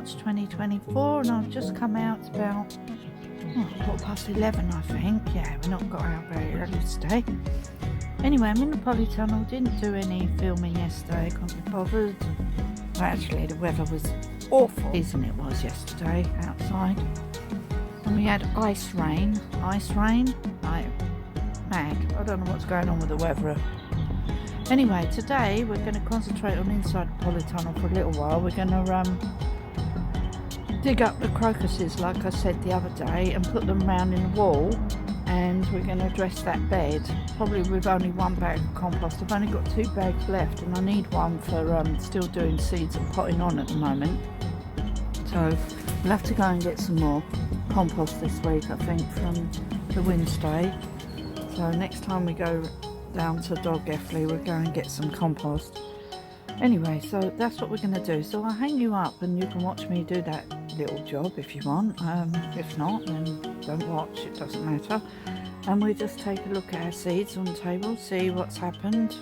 March 2024, and I've just come out about 11:15, I think. Yeah, we've not got out very early today. Anyway, I'm in the Polytunnel. Didn't do any filming yesterday, can't be bothered. Well, actually, the weather was awful, isn't it? Was yesterday outside, and we had ice rain. Like mad. I don't know what's going on with the weather. Anyway, today we're going to concentrate on inside the Polytunnel for a little while. We're going to dig up the crocuses, like I said the other day, and put them round in the wall. And we're going to dress that bed, probably with only one bag of compost. I've only got 2 bags left, and I need one for still doing seeds and potting on at the moment. So we'll have to go and get some more compost this week, I think, from the Wednesday. So next time we go down to Dolbrodmaeth, we'll go and get some compost. Anyway, so that's what we're going to do. So I'll hang you up and you can watch me do that little job if you want. If not, then don't watch, it doesn't matter. And we just take a look at our seeds on the table, see what's happened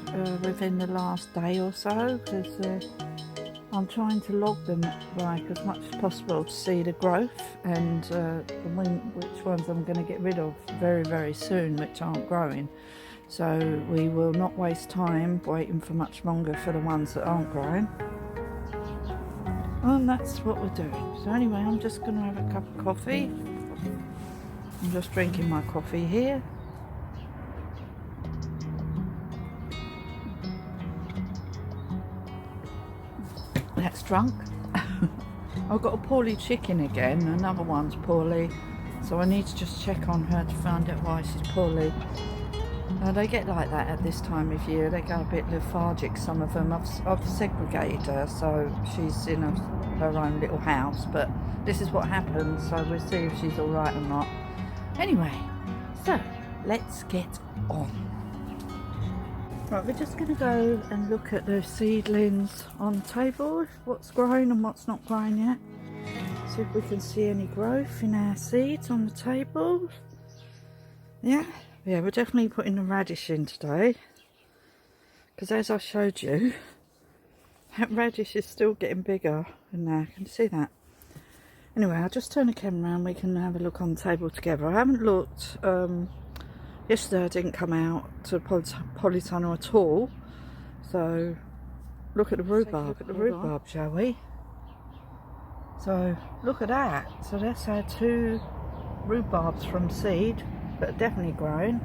within the last day or so, because I'm trying to log them like as much as possible to see the growth and which ones I'm going to get rid of very, very soon, which aren't growing. So we will not waste time waiting for much longer for the ones that aren't growing. And that's what we're doing. So anyway, I'm just going to have a cup of coffee. I'm just drinking my coffee here. That's drunk. I've got a poorly chicken again. Another one's poorly. So I need to just check on her to find out why she's poorly. They get like that at this time of year. They go a bit lethargic, some of them. I've segregated her, so she's in her own little house. But this is what happens, so we'll see if she's alright or not. Anyway, so let's get on. Right, we're just going to go and look at the seedlings on the table, what's growing and what's not growing yet. See if we can see any growth in our seeds on the table. Yeah, we're definitely putting the radish in today, because as I showed you, that radish is still getting bigger in there. Can you see that? Anyway, I'll just turn the camera around, we can have a look on the table together. I haven't looked, yesterday I didn't come out to Polytunnel at all, so look at the rhubarb, shall we? So look at that. So that's our 2 rhubarbs from seed that are definitely growing.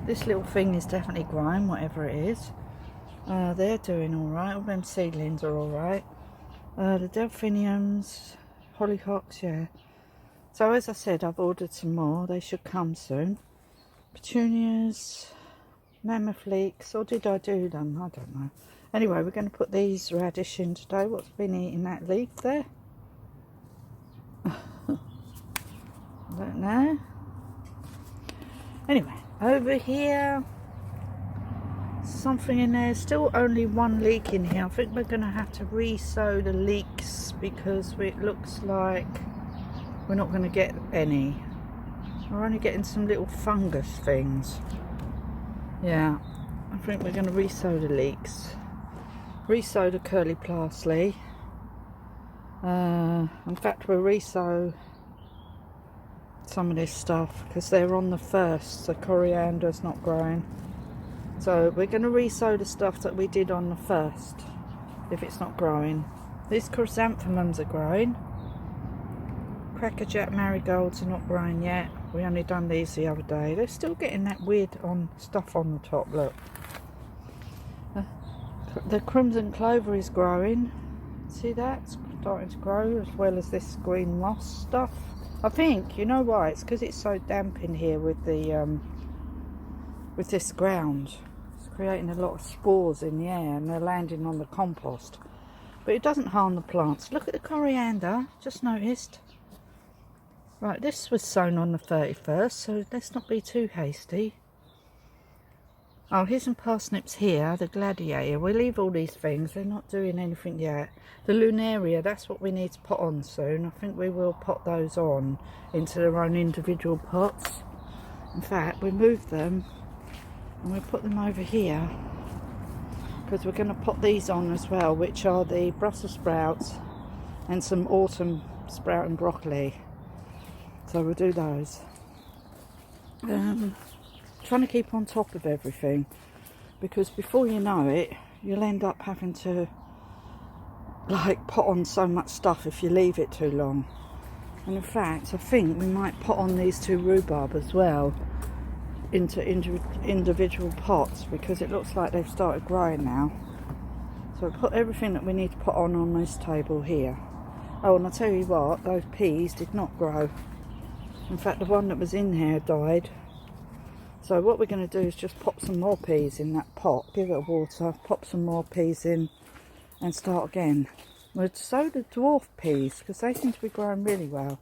This little thing is definitely growing, whatever it is. They're doing alright, all them seedlings are alright. The delphiniums, hollyhocks, yeah. So as I said, I've ordered some more, they should come soon. Petunias, mammoth leeks, or did I do them? I don't know. Anyway, we're going to put these radish in today. What's been eating that leaf there? I don't know. Anyway, over here, something in there, still only 1 leek in here. I think we're going to have to re-sow the leeks because it looks like we're not going to get any. We're only getting some little fungus things. Yeah, I think we're going to re-sow the leeks. Re-sow the curly parsley. In fact, we'll re-sow some of this stuff because they're on the first. The coriander's not growing, so we're going to re-sow the stuff that we did on the first if it's not growing. These chrysanthemums are growing. Crackerjack marigolds are not growing yet. We only done these the other day. They're still getting that weird stuff on the top, look. The crimson clover is growing. See that? It's starting to grow, as well as this green moss stuff. I think, you know why? It's because it's so damp in here with the with this ground. It's creating a lot of spores in the air and they're landing on the compost. But it doesn't harm the plants. Look at the coriander, just noticed. Right, this was sown on the 31st, so let's not be too hasty. Oh, here's some parsnips here, the gladiator. We'll leave all these things, they're not doing anything yet. The lunaria, that's what we need to pot on soon. I think we will pot those on into their own individual pots. In fact, we move them and we put them over here because we're going to pot these on as well, which are the Brussels sprouts and some autumn sprouting broccoli. So we'll do those. Trying to keep on top of everything, because before you know it, you'll end up having to like pot on so much stuff if you leave it too long. And in fact, I think we might pot on these 2 rhubarb as well into individual pots, because it looks like they've started growing now. So we'll put everything that we need to put on this table here. Oh, and I'll tell you what, those peas did not grow. In fact, the one that was in here died. So what we're going to do is just pop some more peas in that pot, give it water, pop some more peas in and start again. We'll sow the dwarf peas because they seem to be growing really well.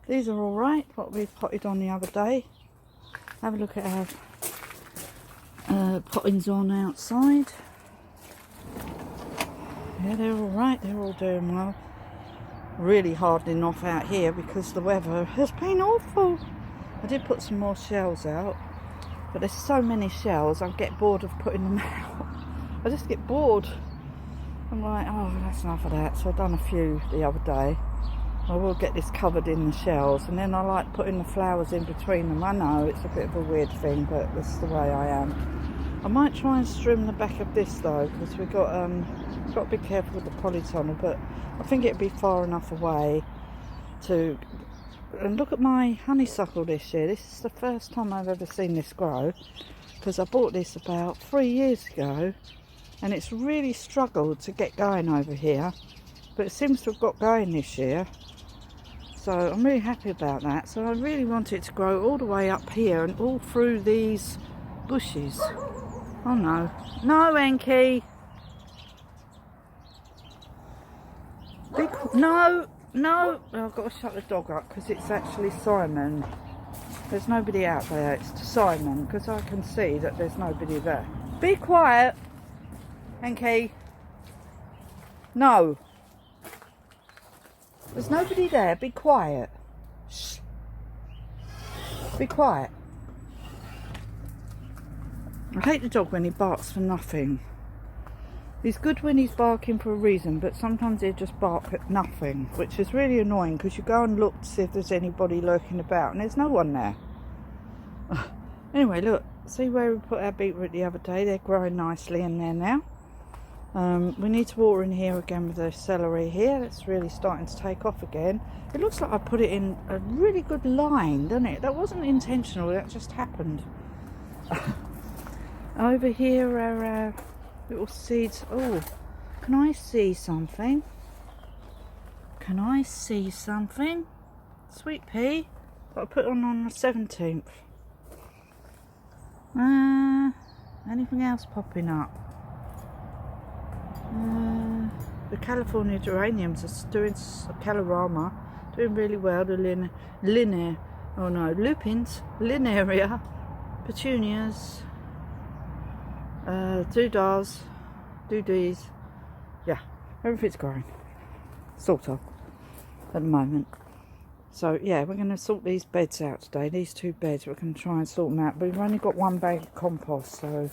These are alright, what we potted on the other day. Have a look at our pottings on outside. Yeah, they're alright, they're all doing well. Really hardening off out here because the weather has been awful. I did put some more shells out, but there's so many shells I get bored of putting them out. I just get bored. I'm like, oh, that's enough of that. So I've done a few the other day. I will get this covered in the shells, and then I like putting the flowers in between them. I know it's a bit of a weird thing, but that's the way I am. I might try and trim the back of this though, because we've got to be careful with the polytunnel, but I think it'd be far enough away to. And look at my honeysuckle this year. This is the first time I've ever seen this grow, because I bought this about 3 years ago, and it's really struggled to get going over here, but it seems to have got going this year. So I'm really happy about that. So I really want it to grow all the way up here and all through these bushes. Oh no. No, Enki! No! No! I've got to shut the dog up because it's actually Simon. There's nobody out there. It's Simon, because I can see that there's nobody there. Be quiet, Enki. No. There's nobody there. Be quiet. Shh. Be quiet. I hate the dog when he barks for nothing. He's good when he's barking for a reason, but sometimes he'll just bark at nothing, which is really annoying because you go and look to see if there's anybody lurking about, and there's no one there. Anyway, look, see where we put our beetroot the other day? They're growing nicely in there now. We need to water in here again with the celery here. It's really starting to take off again. It looks like I put it in a really good line, doesn't it? That wasn't intentional, that just happened. Over here are little seeds. Oh, can I see something? Can I see something? Sweet pea. Got to put on the 17th. Anything else popping up? The California geraniums are doing Calorama, doing really well. The lupins, linearia, petunias, doodays, yeah, everything's growing, sort of, at the moment. So yeah, we're going to sort these beds out today, these 2 beds, we're going to try and sort them out, but we've only got 1 bag of compost, so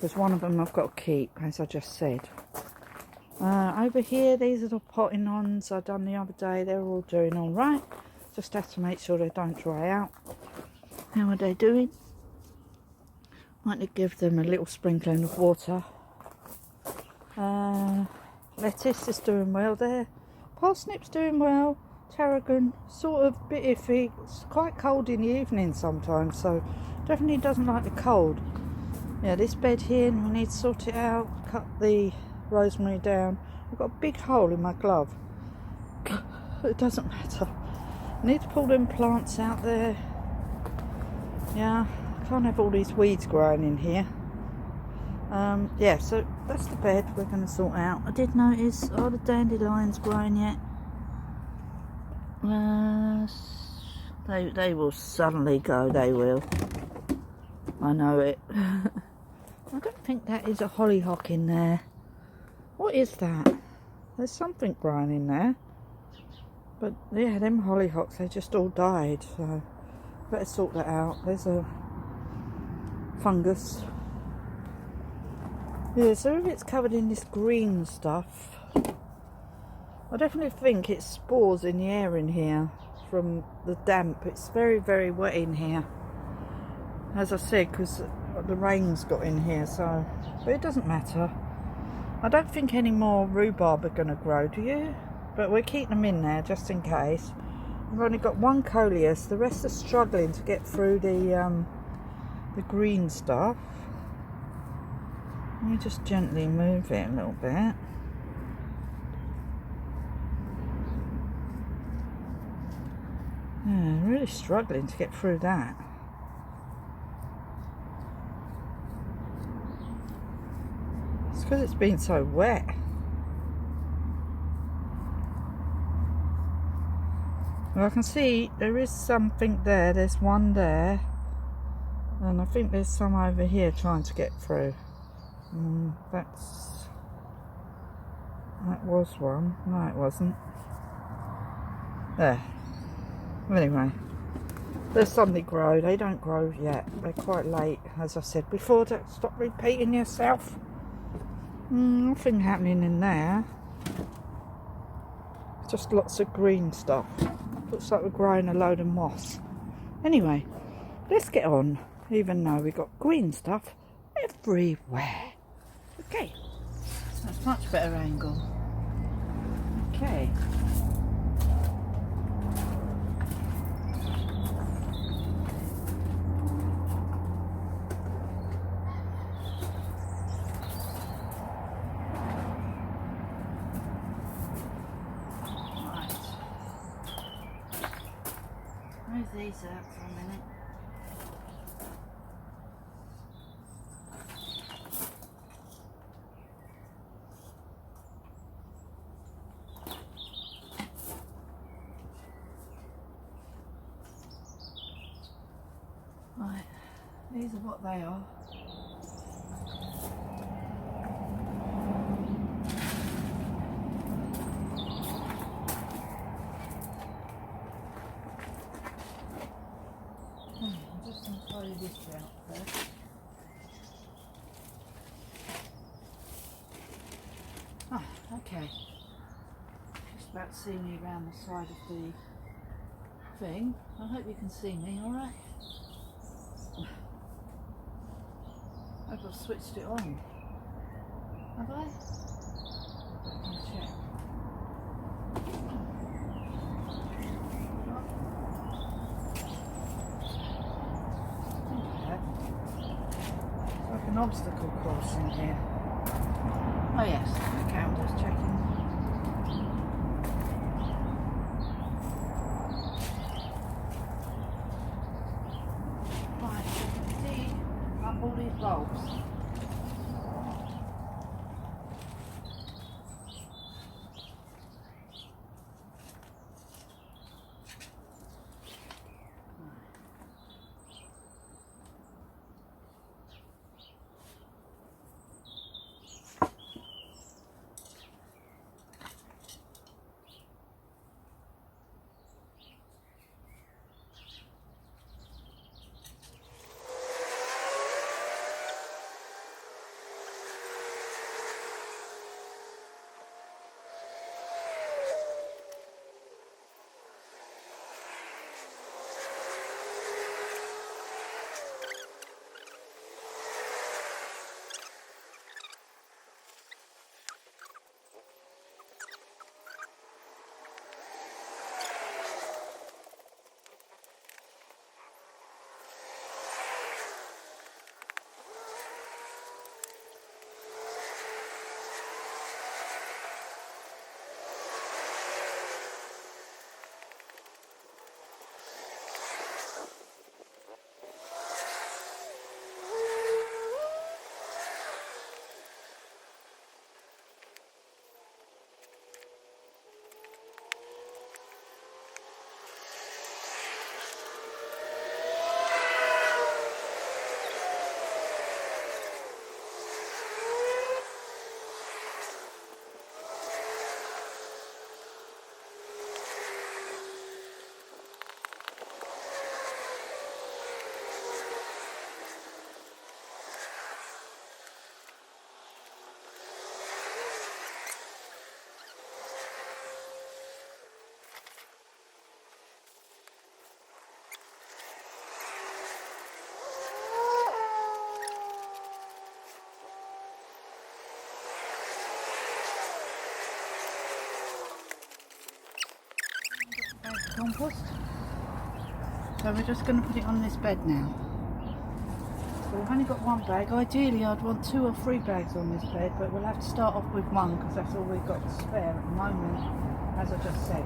there's one of them I've got to keep, as I just said. Over here, these are the potting ons I done the other day, they're all doing all right, just have to make sure they don't dry out. How are they doing? Might need to give them a little sprinkling of water. Lettuce is doing well there. Parsnip's doing well. Tarragon, sort of bit iffy. It's quite cold in the evening sometimes, so definitely doesn't like the cold. Yeah, this bed here, we need to sort it out. Cut the rosemary down. I've got a big hole in my glove. It doesn't matter. I need to pull them plants out there. Yeah. Can't have all these weeds growing in here. Yeah, so that's the bed we're going to sort out. I did notice, are the dandelions growing yet? They will suddenly go, they will. I know it. I don't think that is a hollyhock in there. What is that? There's something growing in there. But yeah, them hollyhocks, they just all died, so better sort that out. There's a fungus. Yeah, so if it's covered in this green stuff, I definitely think it's spores in the air in here from the damp. It's very, very wet in here, as I said, because the rain's got in here, so, but it doesn't matter. I don't think any more rhubarb are going to grow, do you? But we're keeping them in there just in case. We've only got one coleus, the rest are struggling to get through the green stuff. Let me just gently move it a little bit. Yeah, really struggling to get through that. It's because it's been so wet. Well, I can see there is something there. There's one there. And I think there's some over here trying to get through. That was one. No, it wasn't. There. Anyway, they'll suddenly grow. They don't grow yet. They're quite late, as I said before. Don't stop repeating yourself. Nothing happening in there. Just lots of green stuff. Looks like we're growing a load of moss. Anyway, let's get on, even though we've got green stuff everywhere. Okay, that's much better angle. Okay. Move these out for a minute. Right, these are what they are. I'm just going to tidy this out first. Ah, okay. Just about to see me around the side of the thing. I hope you can see me alright. I hope I've switched it on. Have I? I'll check. Like an obstacle course in here. Oh yes, okay, I'm just checking. Right, see up all these bulbs. compost. So we're just going to put it on this bed now. So we've only got one bag. Ideally I'd want 2 or 3 bags on this bed, but we'll have to start off with one because that's all we've got to spare at the moment, as I just said.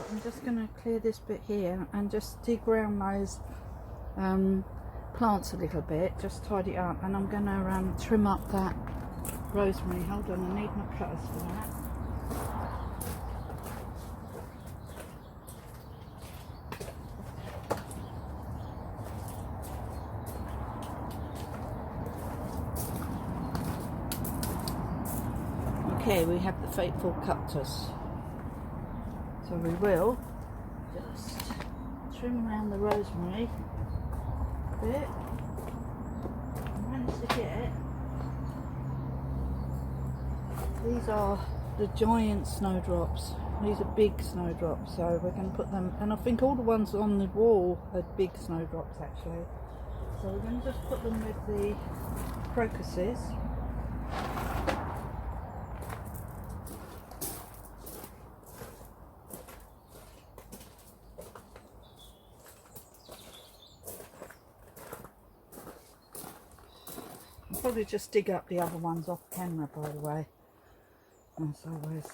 I'm just going to clear this bit here and just dig around those plants a little bit, just tidy it up, and I'm going to trim up that rosemary. Hold on, I need my cutters for that. Okay, we have the fateful cactus. So we will just trim around the rosemary a bit. I managed to get, these are the giant snowdrops. These are big snowdrops, so we're going to put them, and I think all the ones on the wall are big snowdrops actually. So we're going to just put them with the crocuses. Probably just dig up the other ones off camera, by the way, as always.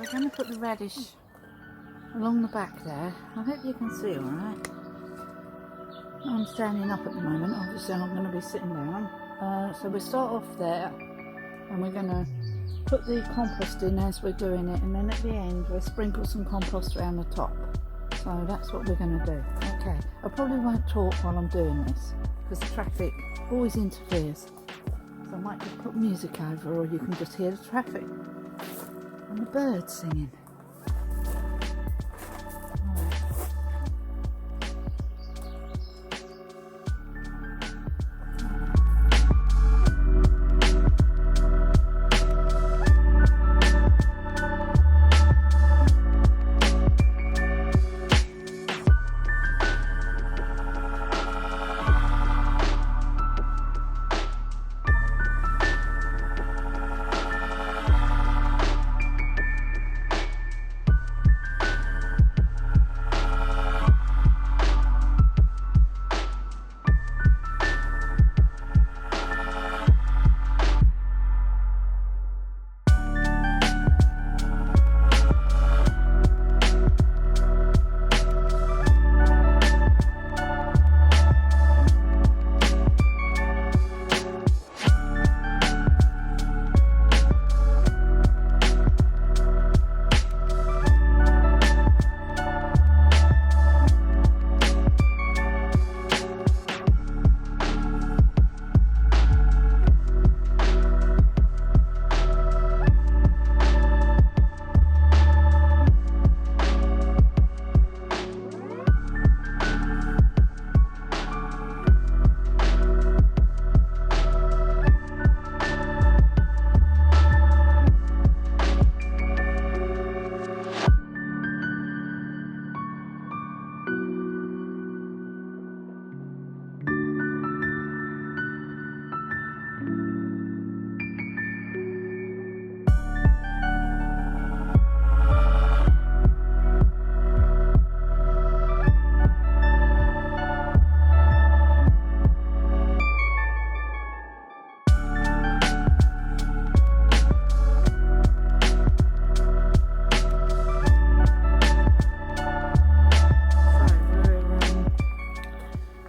we're going to put the radish along the back there. I hope you can see alright. I'm standing up at the moment, obviously I'm going to be sitting down. So we start off there and we're going to put the compost in as we're doing it, and then at the end we'll sprinkle some compost around the top. So that's what we're going to do. Okay, I probably won't talk while I'm doing this because the traffic always interferes. So I might just put music over, or you can just hear the traffic and the birds singing.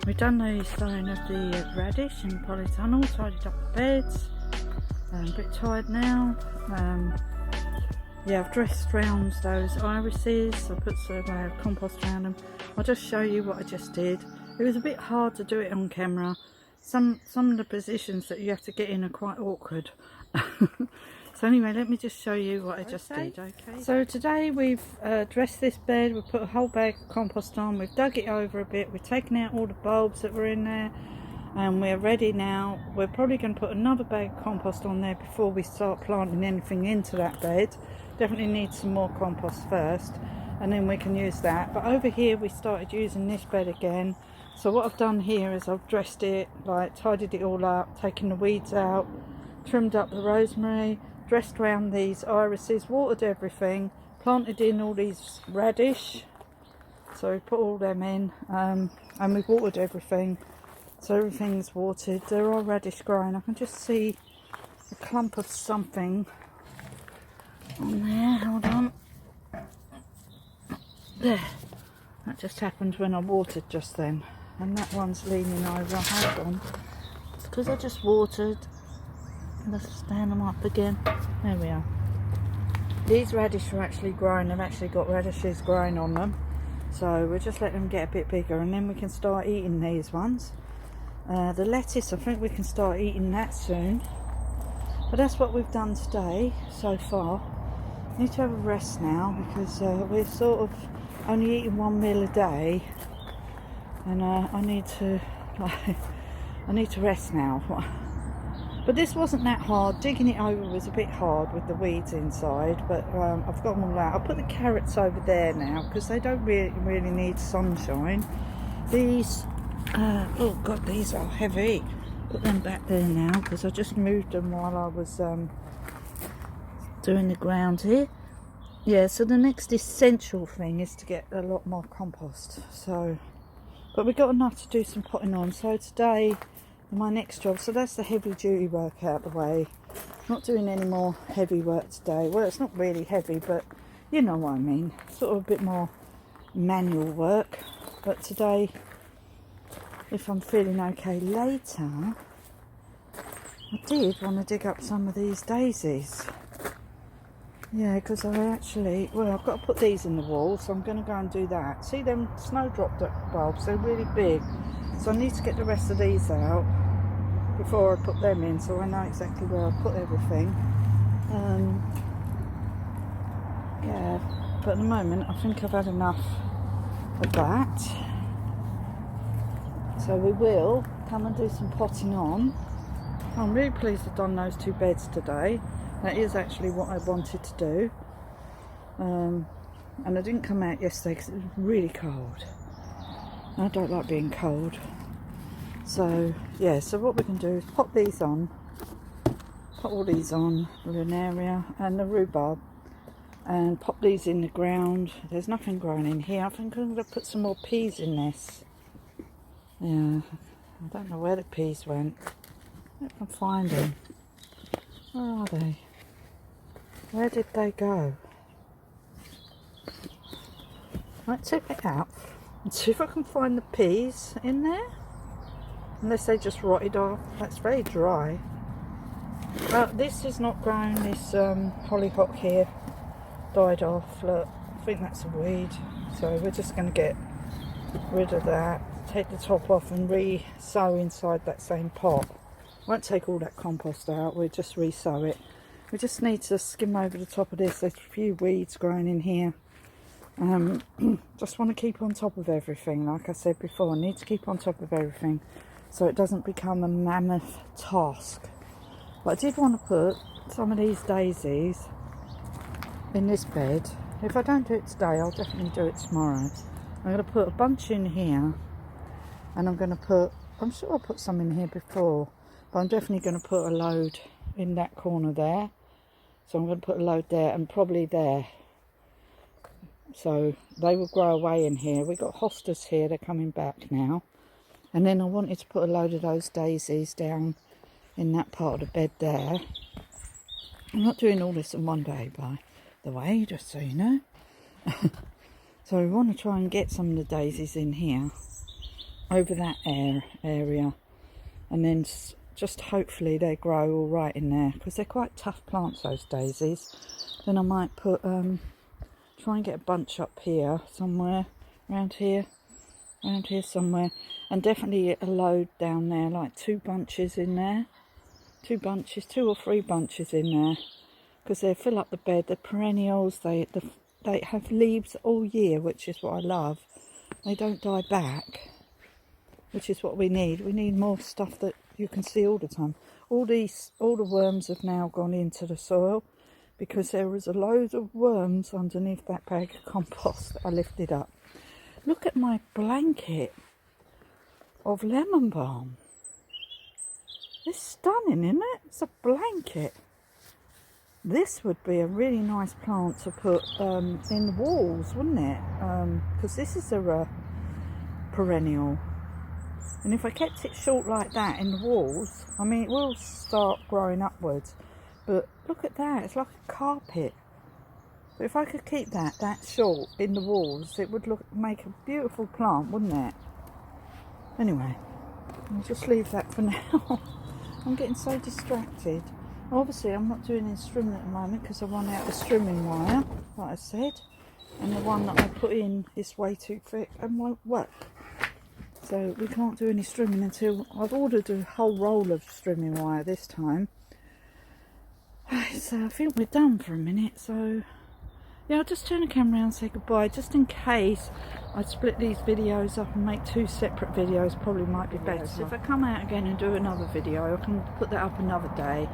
We've done the sowing of the radish in the polytunnel, tidied up the beds. I'm a bit tired now. Yeah, I've dressed round those irises. I put some compost around them. I'll just show you what I just did. It was a bit hard to do it on camera. Some of the positions that you have to get in are quite awkward. So anyway, let me just show you what I just did. Okay. So today we've dressed this bed, we've put a whole bag of compost on, we've dug it over a bit, we've taken out all the bulbs that were in there, and we're ready now. We're probably going to put another bag of compost on there before we start planting anything into that bed. Definitely need some more compost first, and then we can use that. But over here we started using this bed again. So what I've done here is I've dressed it, like tidied it all up, taken the weeds out, trimmed up the rosemary, dressed around these irises, watered everything, planted in all these radish, so we put all them in, and we've watered everything, so everything's watered. They're all radish growing. I can just see a clump of something on there. Hold on. There, that just happened when I watered just then, and that one's leaning over. Hold on, because I just watered. Let's stand them up again. There we are. These radish are actually growing. They've actually got radishes growing on them, so we'll just let them get a bit bigger, and then we can start eating these ones. The lettuce, I think we can start eating that soon. But that's what we've done today so far. Need to have a rest now because we're sort of only eating one meal a day, and I need to rest now. But this wasn't that hard. Digging it over was a bit hard with the weeds inside, but I've got them all out. I'll put the carrots over there now because they don't really need sunshine. These, oh god, these are heavy. Put them back there now because I just moved them while I was doing the ground here. Yeah, so the next essential thing is to get a lot more compost. So, but we've got enough to do some potting on. So today, my next job, so that's the heavy duty work out the way. Not doing any more heavy work today. Well, it's not really heavy, but you know what I mean, sort of a bit more manual work. But today, if I'm feeling okay later, I did want to dig up some of these daisies. Yeah, because I actually, well, I've got to put these in the wall, so I'm going to go and do that. See them snowdrop bulbs, they're really big, so I need to get the rest of these out before I put them in, so I know exactly where I put everything. Yeah, but at the moment I think I've had enough of that, so we will come and do some potting on. I'm really pleased I've done those 2 beds today. That is actually what I wanted to do, and I didn't come out yesterday because it was really cold. I don't like being cold, so yeah, so what we can do is pop these on, put all these on, Lunaria and the rhubarb, and pop these in the ground. There's nothing growing in here. I think I'm going to put some more peas in this. Yeah, I don't know where the peas went. I can find them. Where are they? Where did they go? Let's check it out and see if I can find the peas in there. Unless they just rotted off. That's very dry. This is not grown. This hollyhock here died off. Look, I think that's a weed. So we're just going to get rid of that. Take the top off and re-sow inside that same pot. Won't take all that compost out. We'll just re-sow it. We just need to skim over the top of this. There's a few weeds growing in here. Just want to keep on top of everything. Like I said before, I need to keep on top of everything so it doesn't become a mammoth task. But I did want to put some of these daisies in this bed. If I don't do it today, I'll definitely do it tomorrow. I'm going to put a bunch in here, and I'm going to put, I'm sure I put some in here before, but I'm definitely going to put a load in that corner there. So I'm going to put a load there and probably there. So they will grow away in here. We've got hostas here, they're coming back now. And then I wanted to put a load of those daisies down in that part of the bed there. I'm not doing all this in one day, by the way, just so you know. So we want to try and get some of the daisies in here, over that area. And then just hopefully they grow all right in there, because they're quite tough plants, those daisies. Then I might put try and get a bunch up here somewhere, around here somewhere, and definitely a load down there, like 2 bunches in there, 2 or 3 bunches in there, because they fill up the bed. They're perennials, they have leaves all year, which is what I love. They don't die back, which is what we need. We need more stuff that you can see all the time. All the worms have now gone into the soil, because there was a load of worms underneath that bag of compost that I lifted up. Look at my blanket of lemon balm. It's stunning, isn't it? It's a blanket. This would be a really nice plant to put in the walls, wouldn't it? Because this is a perennial. And if I kept it short like that in the walls, I mean, it will start growing upwards. But look at that, it's like a carpet. But if I could keep that short in the walls, it would make a beautiful plant, wouldn't it? Anyway, I'll just leave that for now. I'm getting so distracted. Obviously, I'm not doing any strimming at the moment because I run out of strimming wire, like I said. And the one that I put in is way too thick and won't work. So we can't do any strimming until I've ordered a whole roll of strimming wire this time. So I think we're done for a minute, so yeah, I'll just turn the camera around and say goodbye, just in case I split these videos up and make 2 separate videos. Probably might be better. So if I come out again and do another video, I can put that up another day,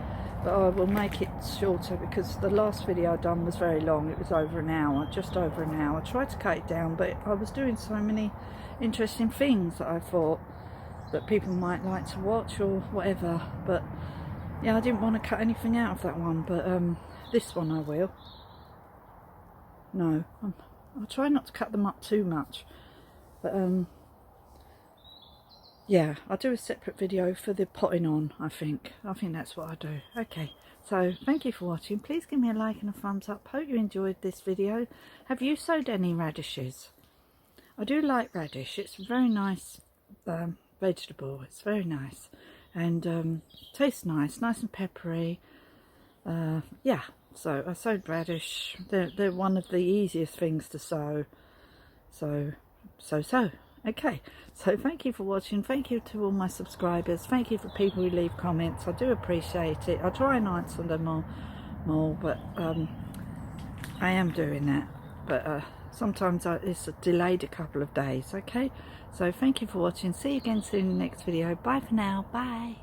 but I will make it shorter because the last video I done was very long. It was over an hour, just over an hour. I tried to cut it down, but I was doing so many interesting things that I thought that people might like to watch or whatever. But yeah, I didn't want to cut anything out of that one, but this one I will. No, I'll try not to cut them up too much, but yeah, I'll do a separate video for the potting on, I think that's what I do. Okay, so thank you for watching. Please give me a like and a thumbs up. Hope you enjoyed this video. Have you sowed any radishes? I do like radish. It's a very nice vegetable. It's very nice and tastes nice and peppery. Yeah, so I sowed radish. They're one of the easiest things to sow. So. Okay, so thank you for watching. Thank you to all my subscribers. Thank you for people who leave comments. I do appreciate it. I try and answer them more, but I am doing that. But sometimes it's delayed a couple of days. Okay, so thank you for watching. See you again soon in the next video. Bye for now. Bye.